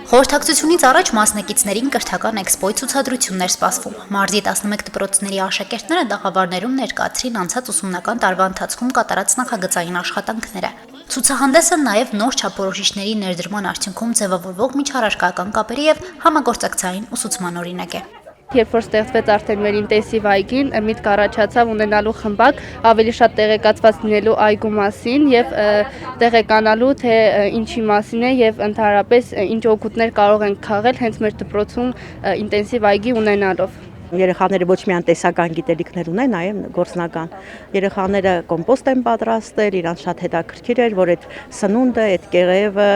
Խորհրդակցությունից առաջ մասնակիցներին կրթական էքսպոյի ցուցադրություններ սպասվում։ Մարզի 11 դպրոցների աշակերտները տաղավարներում ներկայացրին անցած ուսումնական տարվա ընթացքում կատարած նախագծային աշխատանքները։ Ցուցահանդեսը նաև նոր չափորոշիչների ներդրման արդյունքում ձևավորվող միջառարկայական կապերի եւ համագործակցային ուսուցման օրինակ է։ Երբ որ ստեղծվեց արդեն մեր ինտենսիվ այգին, միտք առաջացավ ունենալու խմբակ ավելի շատ տեղեկացված լինելու այգու մասին եւ տեղեկանալու թե ինչի մասին է եւ ընդհանրապես ինչ օգուտներ կարող են քաղել հենց մեր դպրոցում ինտենսիվ այգի ունենալով։ Երեխաները ոչ միայն տեսական գիտելիքներ ունեն, նաև գործնական։ Երեխաները կոմպոստ են պատրաստել, իրանց շատ հետաքրքիր էր, որ այդ սնունդը, այդ կեղևը,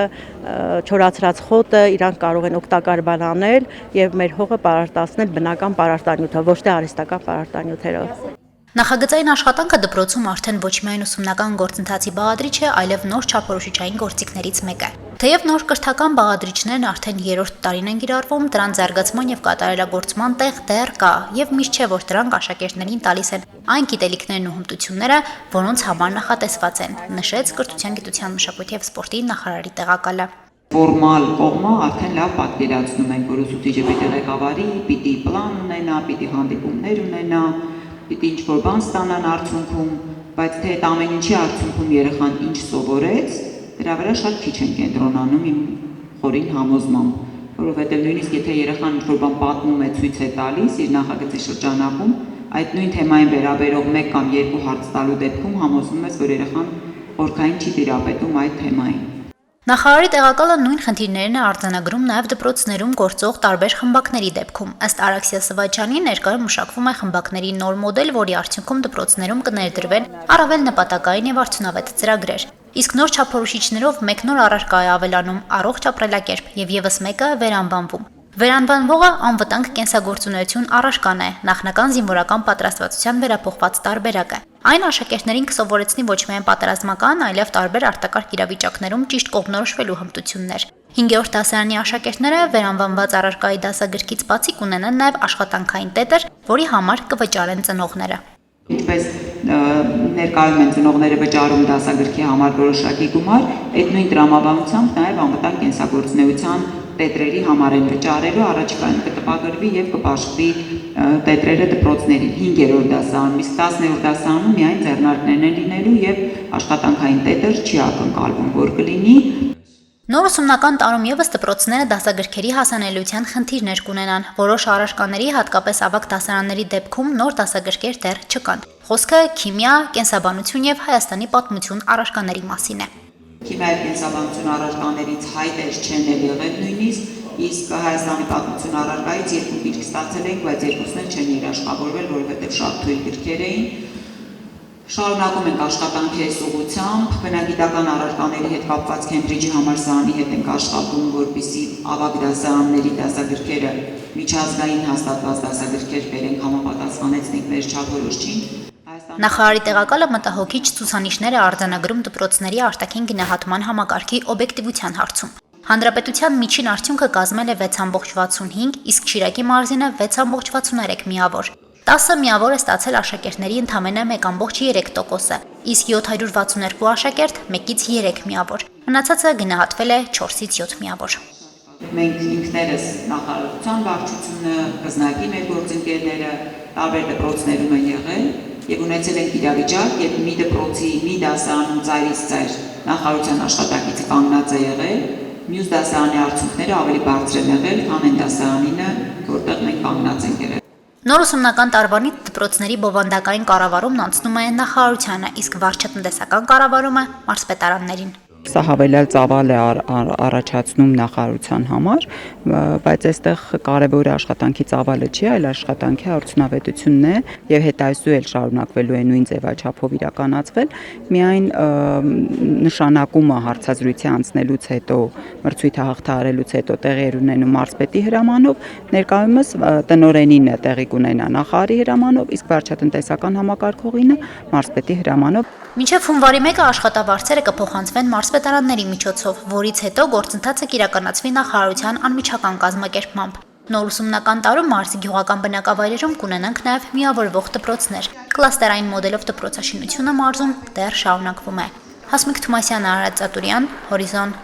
չորացրած խոտը իրանք կարող են օգտակար բան անել եւ մեր հողը պարարտացնել բնական պարարտանյութով, ոչ թե արհեստական պարարտանյութերով։ Նախագծային աշխատանքը դպրոցում արդեն ոչ միայն ուսումնական գործընթացի բաղադրիչ է, այլև նոր չափորոշիչային գործիքներից մեկը։ Թեև նոր կրթական բաղադրիչներն արդեն 3-րդ տարին են կիրառվում, դրանց զարգացման եւ կատարելագործման տեղ դեռ կա, եւ միշտ չէ, որ դրանք աշակերտներին տալիս են այն գիտելիքներն ու հմտությունները, որոնց համար նախատեսված են, նշեց Կրթության, գիտության, մշակույթի եւ սպորտի նախարարի տեղակալը։ Ֆորմալ կողմը արդեն լավ պատկերացնում են, որ ուսուցիչը պիտի ղեկավարի, պիտի պլան ունենա, պիտի հանդիպումներ ունենա, պիտի ինչ-որ բան ստանան արդյունքում, բայց թե այդ ամեն ինչի արդյունքում երեխան ինչ սովորեց, դրա վրա շատ քիչ են կենտրոնանում իմ խորին համոզմամբ, որովհետև նույնիսկ եթե երեխան ինչ-որ բան պատմում է, ցույց է տալիս իր նախագծի շրջանակում, այդ նույն թեմային վերաբերող 1 կամ 2 հարց տալու դեպքում համոզվում ես, որ երեխան խորքային չի տիրապետում այդ թեմային։ Նախարարի տեղակալը նույն խնդիրներն է արձանագրում նաև դպրոցներում գործող տարբեր խմբակների դեպքում։ Ըստ Արաքսիա Սվաչյանի, ներկայում մշակվում է խմբակների նոր մոդել, որի արդյունքում դպրոցներում կներդրվեն առավել նպատակային եւ արդյունավետ ծրագրեր։ Իսկ նոր չափորոշիչներով մեկ նոր առարկա է ավելանում՝ առողջ ապրելակերպ եւ եւս մեկը վերանվանվում։ Վերանվանվողը անվտանգ կենսագործունեություն առարկան է, նախնական զինվորական պատրաստվածության վերափոխված տարբերակը։ Այն աշակերտներին կսովորեցնի ոչ միայն պատերազմական, այլև տարբեր արտակարգ իրավիճակներում ճիշտ կողմնորոշվելու հմտություններ։ 5-րդ դասարանի աշակերտները վերանվանված առարկայի դասագրքից բացի կունենան նաև աշխատանքային տետր, որի համար կվճարեն ծնողները։ Ինչպես ներկայում են ծնողները վճարում դասագրքի համար որոշակի գումար, այդ նույն տրամաբանությամբ նաև անվտանգ կենսագործունեության տետրերի համար են վճարելու, առաջիկայում կտպագրվի եւ կպաշտվի տետրերը դպրոցներին 5-րդ դասարանում, իսկ 10-րդ դասարանում միայն ձեռնարկներն են լինելու եւ աշխատանքային տետր չի ակնկալվում, որ կլինի։ Նոր ուսումնական տարում եւս դպրոցները դասագրքերի հասանելիության խնդիրներ կունենան։ Որոշ առարկաների, հատկապես ավագ դասարանների դեպքում նոր դասագրքեր դեռ չկան։ Խոսքը քիմիա, կենսաբանություն եւ Հայաստանի պատմություն առարկաների մասին է։ Քիմիայի կենսաբանություն առարկաներից հայտեր չեն եղել նույնիսկ, իսկ Հայաստանի պատմություն առարկայից 2 գիրք ստացել ենք, բայց 2-ն էլ չեն երաշխավորվել, որովհետև շատ թույլ գրքեր էին։ Շարունակում ենք աշխատանքի այս ուղղությամբ, բնագիտական առարկաների հետ կապված Քեմբրիջի համալսարանի հետ ենք աշխատում, որպեսզի ավագ դասարանների դասագրքերը միջազգային հաստատված դասագրքեր բերենք, համապատասխանեցնենք մեր չափորոշիչին։ Նախարարի տեղակալը մտահոգիչ ցուցանիշներ է արձանագրում դպրոցների արտաքին գնահատման համակարգի օբյեկտիվության հարցում։ Հանրապետության միջին արդյունքը կազմել է 6.65, իսկ Շիրակի մարզինը 6.63 միավոր։ 10 միավոր է ստացել աշակերտների ընդամենը 1.3%-ը, իսկ 762 աշակերտ 1-ից 3 միավոր։ Մնացածը գնահատվել է 4-ից 7 միավոր։ Մենք ինքներս նախարարության վարչությունը, գզնակի մեր գործընկերները տարբեր դպրոցներում են եղել եւ ունեցել ենք իրավիճակ, երբ մի դպրոցի մի դասարանում ծայրից ծայր նախարարության աշխատակիցը կանգնած է եղել, մյուս դասարանի արդյունքները ավելի բարձր են եղել, քան այն դասարանինը, որտեղ մենք կանգնած ենք եղել։ Նոր ուսումնական տարվանից դպրոցների բովանդակային կառավարումն անցնում է նախարարությանը, իսկ վարչատնտեսական կառավարումը մարզպետարաններին։ Սա հավելյալ ծավալ է առաջացնում նախարարության համար, բայց այստեղ կարևորը աշխատանքի ծավալը չի, այլ աշխատանքի արդյունավետությունն է եւ հետայսու էլ շարունակվելու է նույն ձևաչափով իրականացվել, միայն նշանակումը հարցազրույցի անցնելուց հետո, մրցույթը հաղթահարելուց հետո տեղի էր ունենում մարզպետի հրամանով, ներկայումս տնօրենին է տեղի կունենա նախարարի հրամանով, իսկ վարչատնտեսական համակարգողինը մարզպետի հրամանով։ Մինչև հունվարի 1-ը աշխատավարձերը կփոխանցվեն մարզպետարանների միջոցով, որից հետո գործընթացը կիրականացվի նախարարության անմիջական կազմակերպմամբ։ Նոր ուսումնական տարում մարզի գյուղական բնակավայրերում կունենանք նաև միավորվող դպրոցներ։ Կլաստերային մոդելով դպրոցաշինությունը մարզում դեռ շարունակվում է։ Հասմիկ Թումասյան, Արարատ Ծատուրյան, Հորիզոն։